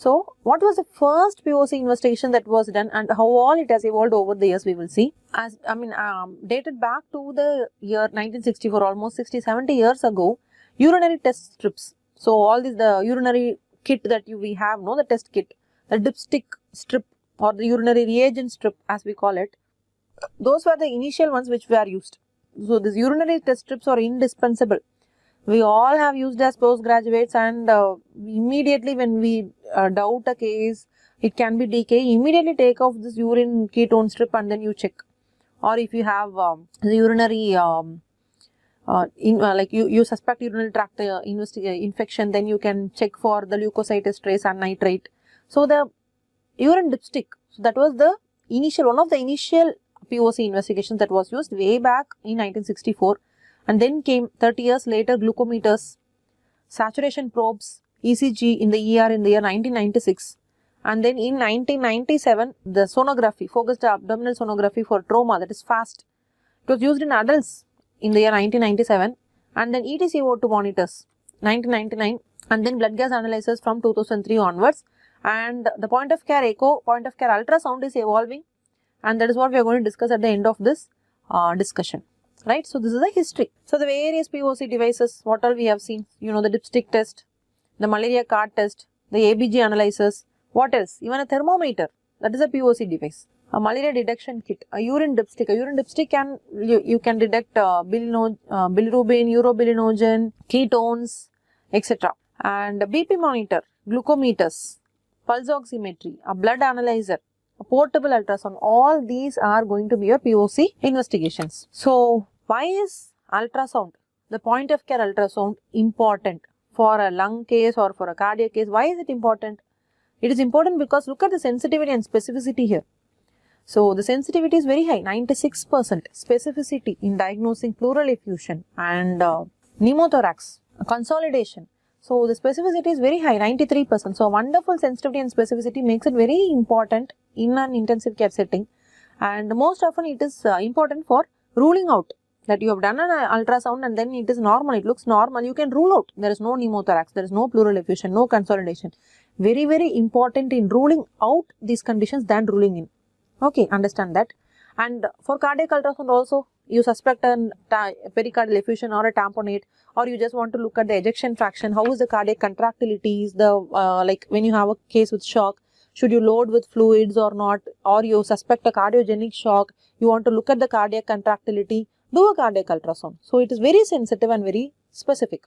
So, what was the first POC investigation that was done and how all it has evolved over the years we will see. Dated back to the year 1964, almost 60-70 years ago, urinary test strips. So, all this the urinary kit that we have, the test kit, the dipstick strip or the urinary reagent strip as we call it, those were the initial ones which were used. So, these urinary test strips are indispensable. We all have used as postgraduates, and immediately when we doubt a case, it can be decay, immediately take off this urine ketone strip and then you check. Or if you have the urinary, you suspect urinary tract infection, then you can check for the leukocytes trace and nitrate. So, the urine dipstick, so that was the initial, one of the initial POC investigations that was used way back in 1964. And then came 30 years later glucometers, saturation probes, ECG in the ER in the year 1996. And then in 1997, the sonography, focused abdominal sonography for trauma, that is FAST. It was used in adults in the year 1997. And then ETCO2 monitors, 1999. And then blood gas analyzers from 2003 onwards. And the point of care echo, point of care ultrasound is evolving. And that is what we are going to discuss at the end of this discussion. Right. So, this is the history. So, the various POC devices, what all we have seen, the dipstick test, the malaria card test, the ABG analyzers, what else? Even a thermometer, that is a POC device. A malaria detection kit, a urine dipstick. A urine dipstick can, you can detect bilirubin, urobilinogen, ketones, etc. And a BP monitor, glucometers, pulse oximetry, a blood analyzer, a portable ultrasound, all these are going to be a POC investigations. So, why is ultrasound, the point of care ultrasound, important for a lung case or for a cardiac case? Why is it important? It is important because look at the sensitivity and specificity here. So, the sensitivity is very high, 96% specificity in diagnosing pleural effusion and pneumothorax, consolidation. So, the specificity is very high, 93%. So, wonderful sensitivity and specificity makes it very important in an intensive care setting, and most often it is important for ruling out that you have done an ultrasound and then it is normal, it looks normal, you can rule out there is no pneumothorax, there is no pleural effusion, no consolidation. Very, very important in ruling out these conditions than ruling in. Okay, understand that. And for cardiac ultrasound also, you suspect a pericardial effusion or a tamponade, or you just want to look at the ejection fraction, how is the cardiac contractility, like when you have a case with shock, should you load with fluids or not, or you suspect a cardiogenic shock, you want to look at the cardiac contractility, do a cardiac ultrasound. So, it is very sensitive and very specific.